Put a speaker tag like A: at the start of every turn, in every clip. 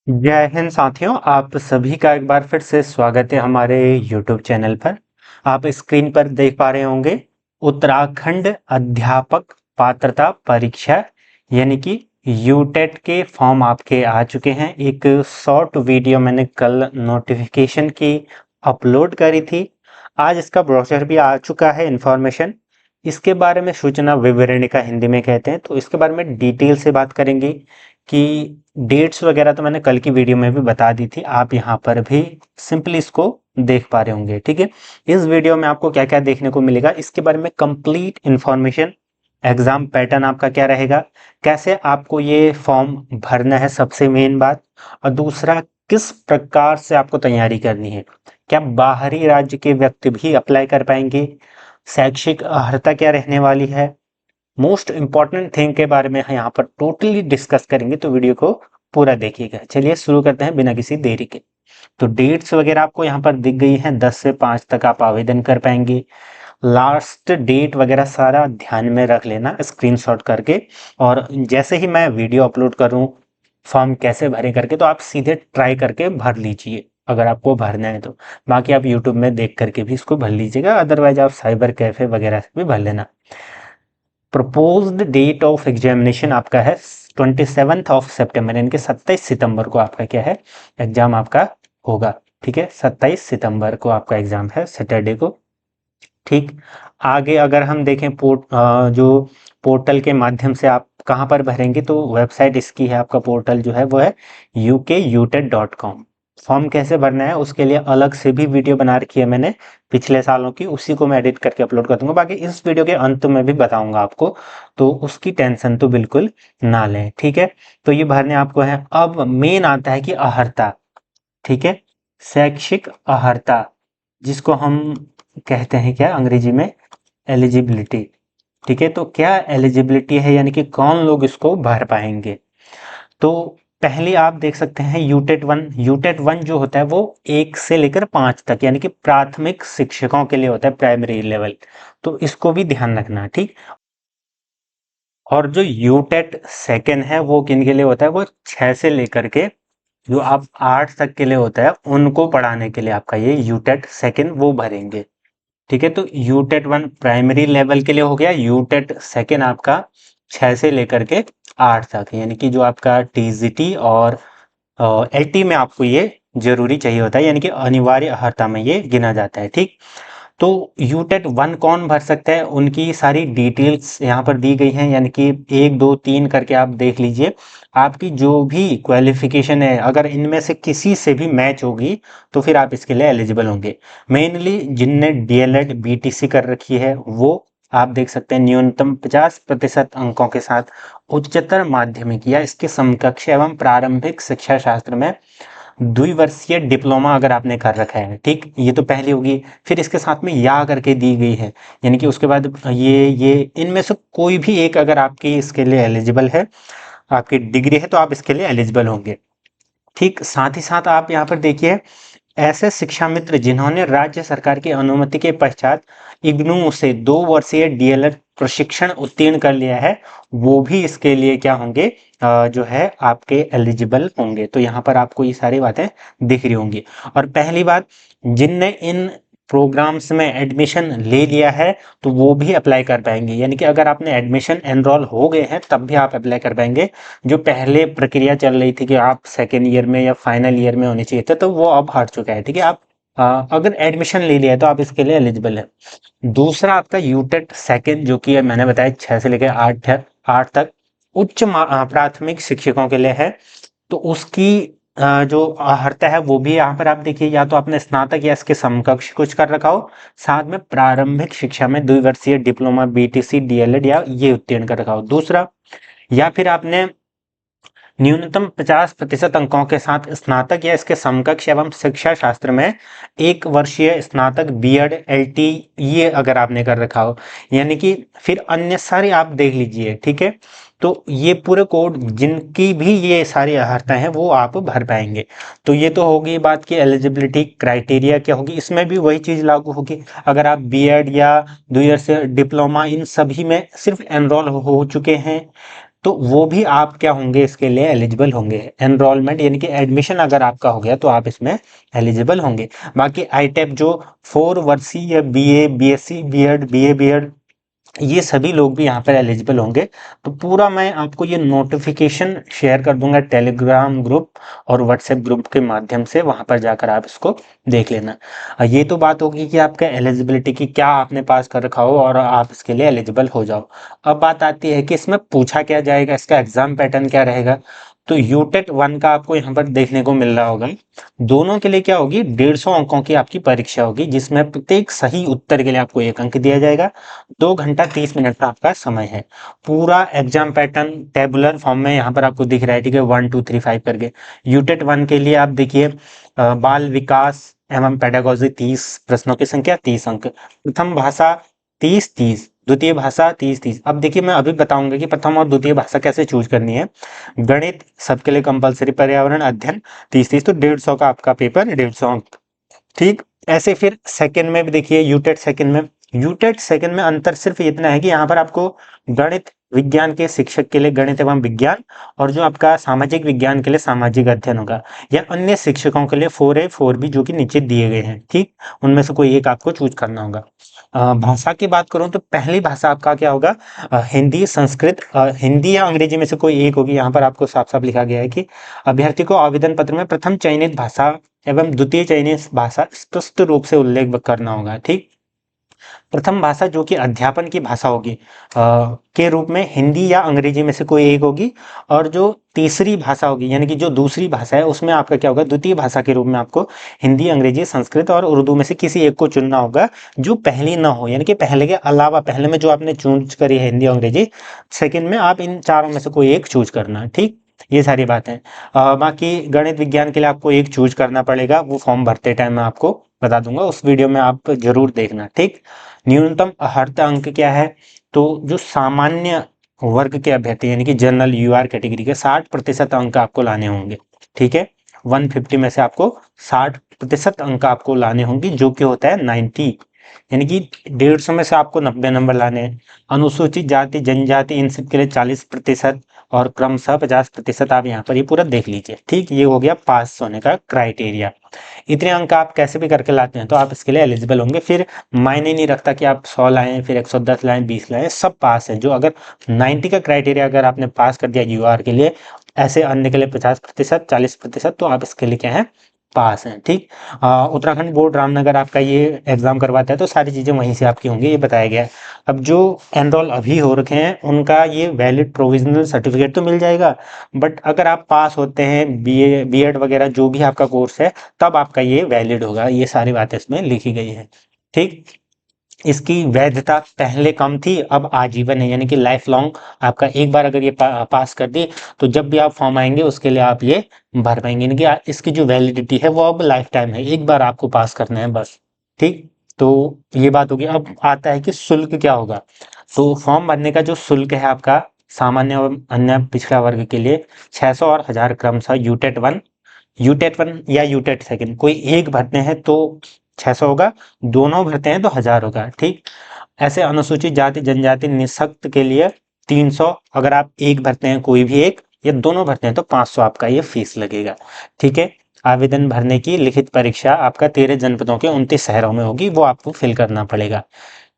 A: जय हिंद साथियों, आप सभी का एक बार फिर से स्वागत है हमारे YouTube चैनल पर। आप स्क्रीन पर देख पा रहे होंगे उत्तराखंड अध्यापक पात्रता परीक्षा यानी कि यूटेट के फॉर्म आपके आ चुके हैं। एक शॉर्ट वीडियो मैंने कल नोटिफिकेशन की अपलोड करी थी। आज इसका ब्रोशर भी आ चुका है। इंफॉर्मेशन इसके बारे में सूचना विवरणिका हिंदी में कहते हैं, तो इसके बारे में डिटेल से बात करेंगे कि डेट्स वगैरह तो मैंने कल की वीडियो में भी बता दी थी। आप यहाँ पर भी सिंपली इसको देख पा रहे होंगे। ठीक है, इस वीडियो में आपको क्या क्या देखने को मिलेगा इसके बारे में कंप्लीट इंफॉर्मेशन, एग्जाम पैटर्न आपका क्या रहेगा, कैसे आपको ये फॉर्म भरना है, सबसे मेन बात। और दूसरा, किस प्रकार से आपको तैयारी करनी है, क्या बाहरी राज्य के व्यक्ति भी अप्लाई कर पाएंगे, शैक्षिक अर्हता क्या रहने वाली है, मोस्ट इंपॉर्टेंट थिंग के बारे में यहाँ पर टोटली डिस्कस करेंगे। तो वीडियो को पूरा देखिएगा। चलिए शुरू करते हैं बिना किसी देरी के। तो डेट्स वगैरह आपको यहाँ पर दिख गई हैं, 10 से 5 तक आप आवेदन कर पाएंगे। लास्ट डेट वगैरह सारा ध्यान में रख लेना स्क्रीनशॉट करके, और जैसे ही मैं वीडियो अपलोड करूँ फॉर्म कैसे भरें करके, तो आप सीधे ट्राई करके भर लीजिए अगर आपको भरना है तो। बाकी आप यूट्यूब में देख करके भी इसको भर लीजिएगा, अदरवाइज आप साइबर कैफे वगैरह से भी भर लेना। प्रपोज्ड डेट ऑफ एग्जामिनेशन आपका है 27 ऑफ सितंबर, यानी कि 27 सितंबर को आपका क्या है, एग्जाम आपका होगा। ठीक है, 27 सितंबर को आपका एग्जाम है, सैटरडे को। ठीक, आगे अगर हम देखें जो पोर्टल के माध्यम से आप कहाँ पर भरेंगे, तो वेबसाइट इसकी है, आपका पोर्टल जो है वो है ukutet.com। फॉर्म कैसे भरना है उसके लिए अलग से भी वीडियो बना रखी है मैंने पिछले सालों की, उसी को मैं एडिट करके अपलोड कर दूंगा। बाकी इस वीडियो के अंत में भी बताऊंगा आपको, तो उसकी टेंशन तो बिल्कुल ना लें। ठीक है, तो ये भरने आपको है। अब मेन आता है कि अहर्ता। ठीक है, शैक्षिक अहर्ता, जिसको हम कहते हैं क्या अंग्रेजी में, एलिजिबिलिटी। ठीक है, तो क्या एलिजिबिलिटी है, यानी कि कौन लोग इसको भर पाएंगे। तो पहले आप देख सकते हैं यूटेट 1 जो होता है वो 1 से लेकर 5 तक, यानी कि प्राथमिक शिक्षकों के लिए होता है, प्राइमरी लेवल। तो इसको भी ध्यान रखना। ठीक, और जो यूटेट सेकेंड है वो किन के लिए होता है, वो 6 से लेकर के जो आप 8 तक के लिए होता है, उनको पढ़ाने के लिए आपका ये यूटेट सेकेंड वो भरेंगे। ठीक है, तो यूटेट 1 प्राइमरी लेवल के लिए हो गया, यूटेट सेकेंड आपका 6 से लेकर के 8 तक, यानी कि जो आपका टीजीटी और एलटी में आपको ये जरूरी चाहिए होता है, यानी कि अनिवार्य अर्हता में ये गिना जाता है। ठीक, तो यूटेट 1 कौन भर सकता है, उनकी सारी डिटेल्स यहाँ पर दी गई हैं, यानी कि 1 2 3 करके आप देख लीजिए। आपकी जो भी क्वालिफिकेशन है, अगर इनमें से किसी से भी मैच होगी तो फिर आप इसके लिए एलिजिबल होंगे। मेनली जिनने डीएलएड बीटीसी कर रखी है वो आप देख सकते हैं न्यूनतम 50% अंकों के साथ उच्चतर माध्यमिक या इसके समकक्ष एवं प्रारंभिक शिक्षा शास्त्र में द्विवर्षीय डिप्लोमा अगर आपने कर रखा है। ठीक, ये तो पहली होगी। फिर इसके साथ में या करके दी गई है, यानी कि उसके बाद ये इनमें से कोई भी एक अगर आपकी इसके लिए एलिजिबल है, आपकी डिग्री है, तो आप इसके लिए एलिजिबल होंगे। ठीक, साथ ही साथ आप यहाँ पर देखिए, ऐसे शिक्षा मित्र जिन्होंने राज्य सरकार की अनुमति के पश्चात इग्नू से 2 वर्षीय डीएलएड प्रशिक्षण उत्तीर्ण कर लिया है, वो भी इसके लिए क्या होंगे, जो है आपके एलिजिबल होंगे। तो यहाँ पर आपको ये सारी बातें दिख रही होंगी। और पहली बात, जिनने इन प्रोग्राम्स में एडमिशन ले लिया है तो वो भी अप्लाई कर पाएंगे, यानी कि अगर आपने एडमिशन एनरोल हो गए हैं तब भी आप अप्लाई कर पाएंगे। जो पहले प्रक्रिया चल रही थी कि आप सेकेंड ईयर में या फाइनल ईयर में होने चाहिए थे, तो वो अब हट चुका है। ठीक है, आप अगर एडमिशन ले लिया है तो आप इसके लिए एलिजिबल है। दूसरा आपका यूटेट सेकेंड, जो कि मैंने बताया 6 से लेकर 8 तक प्राथमिक शिक्षकों के लिए है, तो उसकी जो अर्हता है वो भी यहाँ पर आप देखिए, या तो आपने स्नातक या इसके समकक्ष कुछ कर रखा हो, साथ में प्रारंभिक शिक्षा में द्विवर्षीय डिप्लोमा बीटीसी डीएलएड या ये उत्तीर्ण कर रखा हो। दूसरा, या फिर आपने न्यूनतम 50% अंकों के साथ स्नातक या इसके समकक्ष एवं शिक्षा शास्त्र में 1 वर्षीय स्नातक बीएड एलटी ये अगर आपने कर रखा हो, यानी कि फिर अन्य सारे आप देख लीजिए। ठीक है, तो ये पूरे कोड जिनकी भी ये सारी अर्हता है वो आप भर पाएंगे। तो ये तो होगी बात की एलिजिबिलिटी क्राइटेरिया क्या होगी, इसमें भी वही चीज लागू होगी। अगर आप बीएड या 2 ईयर से डिप्लोमा इन सभी में सिर्फ एनरोल हो चुके हैं, तो वो भी आप क्या होंगे, इसके लिए एलिजिबल होंगे। एनरोलमेंट यानी कि एडमिशन अगर आपका हो गया तो आप इसमें एलिजिबल होंगे। बाकी आईटेप जो 4 वर्षीय BA, BSc BEd, BA BEd, ये सभी लोग भी यहाँ पर एलिजिबल होंगे। तो पूरा मैं आपको ये नोटिफिकेशन शेयर कर दूंगा टेलीग्राम ग्रुप और व्हाट्सएप ग्रुप के माध्यम से, वहां पर जाकर आप इसको देख लेना। ये तो बात होगी कि आपका एलिजिबिलिटी की, क्या आपने पास कर रखा हो और आप इसके लिए एलिजिबल हो जाओ। अब बात आती है कि इसमें पूछा क्या जाएगा, इसका एग्जाम पैटर्न क्या रहेगा। तो यूटेट 1 का आपको यहाँ पर देखने को मिल रहा होगा। दोनों के लिए क्या होगी, 150 अंकों की आपकी परीक्षा होगी, जिसमें प्रत्येक सही उत्तर के लिए आपको 1 अंक दिया जाएगा। 2 घंटा 30 मिनट का आपका समय है। पूरा एग्जाम पैटर्न टेबुलर फॉर्म में यहाँ पर आपको दिख रहा है, ठीक है, 1 2 3 5 करके। यूटेट 1 के लिए आप देखिए, बाल विकास एवं पेडागोजी 30, प्रश्नों की संख्या 30 अंक, प्रथम भाषा 30 30, द्वितीय भाषा 30 30। अब देखिए मैं अभी बताऊंगा कि प्रथम और द्वितीय भाषा कैसे चूज करनी है। गणित सबके लिए कंपलसरी, पर्यावरण अध्ययन 30 30, तो 150 का आपका पेपर, 150 अंक। ठीक, ऐसे फिर सेकंड में भी देखिए, यूटेट सेकंड में अंतर सिर्फ इतना है कि यहाँ पर आपको गणित विज्ञान के शिक्षक के लिए गणित एवं विज्ञान, और जो आपका सामाजिक विज्ञान के लिए सामाजिक अध्ययन होगा, या अन्य शिक्षकों के लिए 4A 4B जो कि नीचे दिए गए हैं। ठीक, उनमें से कोई एक आपको चूज करना होगा। भाषा की बात करूं तो पहली भाषा आपका क्या होगा, हिंदी, संस्कृत, हिंदी या अंग्रेजी में से कोई एक होगी। यहाँ पर आपको साफ साफ लिखा गया है कि अभ्यर्थी को आवेदन पत्र में प्रथम चयनित भाषा एवं द्वितीय चयनित भाषा स्पष्ट रूप से उल्लेख करना होगा। ठीक, प्रथम भाषा जो कि अध्यापन की भाषा होगी के रूप में हिंदी या अंग्रेजी में से कोई एक होगी, और जो तीसरी भाषा होगी यानी कि जो दूसरी भाषा है उसमें आपका क्या होगा, द्वितीय भाषा के रूप में आपको हिंदी, अंग्रेजी, संस्कृत और उर्दू में से किसी एक को चुनना होगा जो पहली ना हो, यानी कि पहले के अलावा, पहले में जो आपने चूज करी है हिंदी, अंग्रेजी, सेकंड में आप इन चारों में से कोई एक चूज करना। ठीक, ये सारी बातें। बाकी गणित विज्ञान के लिए आपको एक चूज करना पड़ेगा, वो फॉर्म भरते टाइम मैं आपको बता दूंगा, उस वीडियो में आप जरूर देखना। ठीक, न्यूनतम अर्हता अंक क्या है, तो जो सामान्य वर्ग के अभ्यर्थी यानी कि जनरल यूआर कैटेगरी के 60% अंक आपको लाने होंगे। ठीक है, 150 में से आपको 60% अंक आपको लाने होंगे, जो कि होता है 90, यानी कि 150 में से आपको 90 नंबर लाने हैं। अनुसूचित जाति जनजाति इन सब के लिए 40% और क्रमशः 50% आप यहाँ पर ये पूरा देख लीजिए। ठीक, ये हो गया पास होने का क्राइटेरिया। इतने अंक आप कैसे भी करके लाते हैं तो आप इसके लिए एलिजिबल होंगे। फिर मायने नहीं रखता कि आप 100 लाएं, फिर 110 लाएं, 20 लाएं, सब पास है। जो अगर 90 का क्राइटेरिया अगर आपने पास कर दिया यूआर के लिए, ऐसे अन्य के लिए 50%, 40%, तो आप इसके लिए क्या है, पास हैं। ठीक, उत्तराखंड बोर्ड रामनगर आपका ये एग्जाम करवाता है, तो सारी चीजें वहीं से आपकी होंगी, ये बताया गया है। अब जो एनरोल अभी हो रखे हैं उनका ये वैलिड प्रोविजनल सर्टिफिकेट तो मिल जाएगा, बट अगर आप पास होते हैं बीए बीएड वगैरह जो भी आपका कोर्स है, तब आपका ये वैलिड होगा। ये सारी बातें इसमें लिखी गई है। ठीक, इसकी वैधता पहले कम थी, अब आजीवन है, यानी कि लाइफ लॉन्ग। आपका एक बार अगर ये पास कर दी तो जब भी आप फॉर्म आएंगे उसके लिए आप ये भर पाएंगे, यानी कि इसकी जो वैलिडिटी है वो अब लाइफ टाइम है, एक बार आपको पास करना है बस। ठीक, तो ये बात होगी। अब आता है कि शुल्क क्या होगा। तो फॉर्म भरने का जो शुल्क है आपका, सामान्य और अन्य पिछड़ा वर्ग के लिए 600 और 1000 क्रमशः। यूटेट 1 या यूटेट सेकंड कोई एक भरते हैं तो 600 होगा, दोनों भरते हैं तो 1000 होगा। ठीक, ऐसे अनुसूचित जाति जनजाति निःशक्त के लिए 300, अगर आप एक भरते हैं कोई भी एक, या दोनों भरते हैं तो 500 आपका ये फीस लगेगा। ठीक है, आवेदन भरने की लिखित परीक्षा आपका 13 जनपदों के 29 शहरों में होगी, वो आपको फिल करना पड़ेगा।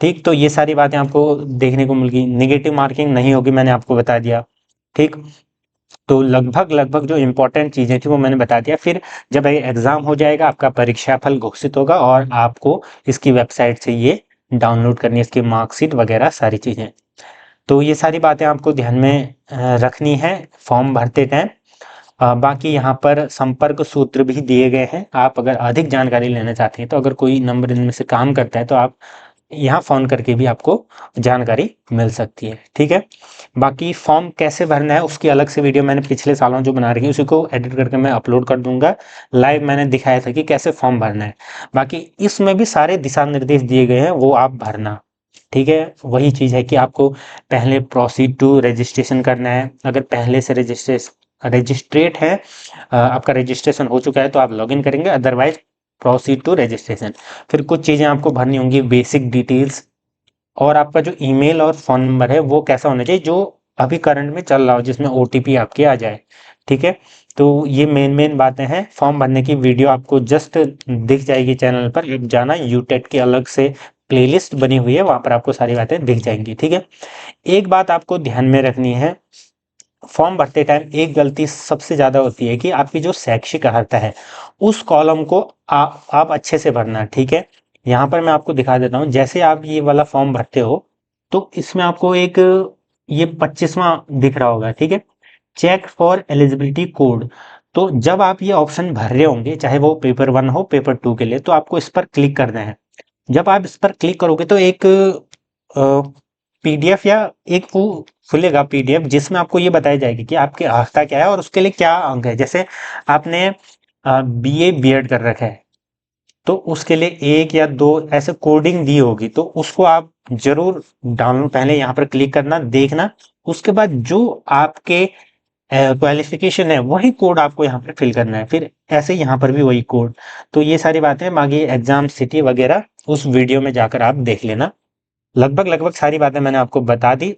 A: ठीक, तो ये सारी बातें आपको देखने को मिल गई। निगेटिव मार्किंग नहीं होगी, मैंने आपको बता दिया। ठीक, तो लगभग लगभग जो इंपॉर्टेंट चीजें थी वो मैंने बता दिया। फिर जब एग्जाम हो जाएगा आपका परीक्षा फल घोषित होगा और आपको इसकी वेबसाइट से ये डाउनलोड करनी है, इसकी मार्कशीट वगैरह सारी चीजें। तो ये सारी बातें आपको ध्यान में रखनी है फॉर्म भरते टाइम। बाकी यहाँ पर संपर्क सूत्र भी दिए गए हैं, आप अगर अधिक जानकारी लेना चाहते हैं तो अगर कोई नंबर इनमें से काम करता है तो आप यहाँ फोन करके भी आपको जानकारी मिल सकती है। ठीक है, बाकी फॉर्म कैसे भरना है उसकी अलग से वीडियो मैंने पिछले सालों जो बना रखी है उसी को एडिट करके मैं अपलोड कर दूंगा। लाइव मैंने दिखाया था कि कैसे फॉर्म भरना है, बाकी इसमें भी सारे दिशा निर्देश दिए गए हैं, वो आप भरना। ठीक है, वही चीज है कि आपको पहले प्रोसीड टू रजिस्ट्रेशन करना है। अगर पहले से रजिस्ट्रेट है, आपका रजिस्ट्रेशन हो चुका है तो आप लॉगिन करेंगे, अदरवाइज प्रोसीड टू रजिस्ट्रेशन। फिर कुछ चीजें आपको भरनी होंगी, बेसिक डिटेल्स, और आपका जो ईमेल और फोन नंबर है वो कैसा होना चाहिए, जो अभी करंट में चल रहा हो, जिसमें ओटीपी आपके आ जाए। ठीक है, तो ये मेन बातें हैं। फॉर्म भरने की वीडियो आपको जस्ट दिख जाएगी चैनल पर, एक जाना यूटेट की अलग से प्लेलिस्ट बनी हुई है, वहां पर आपको सारी बातें दिख जाएंगी। ठीक है, एक बात आपको ध्यान में रखनी है, फॉर्म भरते टाइम एक गलती सबसे ज्यादा होती है कि आपकी जो शैक्षिक अर्हता है उस कॉलम को आप अच्छे से भरना। ठीक है, यहाँ पर मैं आपको दिखा देता हूँ। जैसे आप ये वाला फॉर्म भरते हो तो इसमें आपको एक ये 25वां दिख रहा होगा। ठीक है, चेक फॉर एलिजिबिलिटी कोड। तो जब आप ये ऑप्शन भर रहे होंगे, चाहे वो पेपर 1 हो पेपर 2 के लिए, तो आपको इस पर क्लिक करना है। जब आप इस पर क्लिक करोगे तो एक पीडीएफ या एक वो खुलेगा पीडीएफ, जिसमें आपको ये बताया जाएगा कि आपके अर्हता क्या है और उसके लिए क्या अंक है। जैसे आपने बीए बीएड कर रखा है तो उसके लिए एक या दो ऐसे कोडिंग दी होगी, तो उसको आप जरूर डाउनलोड, पहले यहाँ पर क्लिक करना, देखना, उसके बाद जो आपके क्वालिफिकेशन है वही कोड आपको यहाँ पर फिल करना है, फिर ऐसे यहाँ पर भी वही कोड। तो ये सारी बातें बाकी एग्जाम सिटी वगैरह उस वीडियो में जाकर आप देख लेना। लगभग सारी बातें मैंने आपको बता दी।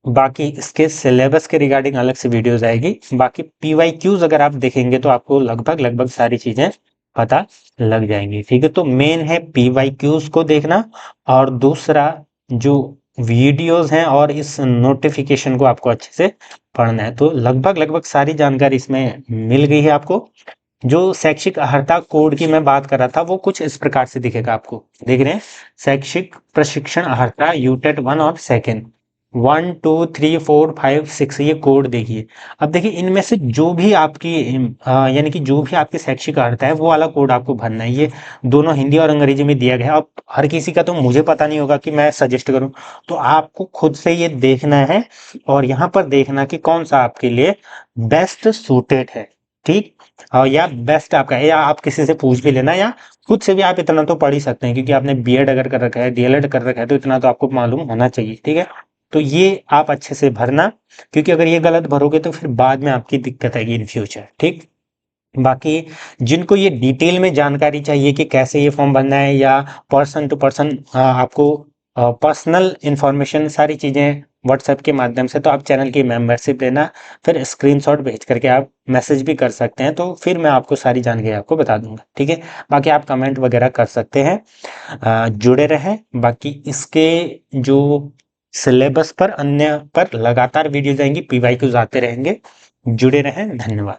A: बाकी इसके सिलेबस के रिगार्डिंग अलग से वीडियोस आएगी। बाकी पीवाईक्यूज अगर आप देखेंगे तो आपको लगभग सारी चीजें पता लग जाएंगी। ठीक है, तो मेन है पीवाईक्यूज को देखना, और दूसरा जो वीडियोस हैं और इस नोटिफिकेशन को आपको अच्छे से पढ़ना है। तो लगभग सारी जानकारी इसमें मिल गई है आपको। जो शैक्षिक अर्हता कोड की मैं बात कर रहा था वो कुछ इस प्रकार से दिखेगा आपको, देख रहे हैं, शैक्षिक प्रशिक्षण अर्हता यूटेट 1 और सेकेंड, 1 2 3 4 5 6, ये कोड देखिए। अब देखिए इनमें से जो भी आपकी यानी कि जो भी आपकी शैक्षिक अर्हता है वो वाला कोड आपको भरना है। ये दोनों हिंदी और अंग्रेजी में दिया गया है। अब हर किसी का तो मुझे पता नहीं होगा कि मैं सजेस्ट करूं, तो आपको खुद से ये देखना है और यहाँ पर देखना कि कौन सा आपके लिए बेस्ट सूटेड है। ठीक, और या बेस्ट आपका है, या आप किसी से पूछ भी लेना, या खुद से भी आप इतना तो पढ़ ही सकते हैं, क्योंकि आपने बीएड अगर कर रखा है, डीएलएड कर रखा है, तो इतना तो आपको मालूम होना चाहिए। ठीक है, तो ये आप अच्छे से भरना, क्योंकि अगर ये गलत भरोगे तो फिर बाद में आपकी दिक्कत आएगी इन फ्यूचर। ठीक, बाकी जिनको ये डिटेल में जानकारी चाहिए कि कैसे ये फॉर्म भरना है, या पर्सन टू पर्सन आपको पर्सनल इंफॉर्मेशन सारी चीजें व्हाट्सएप के माध्यम से, तो आप चैनल की मेंबरशिप लेना, फिर स्क्रीनशॉट भेज करके आप मैसेज भी कर सकते हैं, तो फिर मैं आपको सारी जानकारी आपको बता दूंगा। ठीक है, बाकी आप कमेंट वगैरह कर सकते हैं। जुड़े रहें। बाकी इसके जो सिलेबस पर अन्य पर लगातार वीडियोज आएंगी, पीवाईक्यूज आते रहेंगे। जुड़े रहें, धन्यवाद।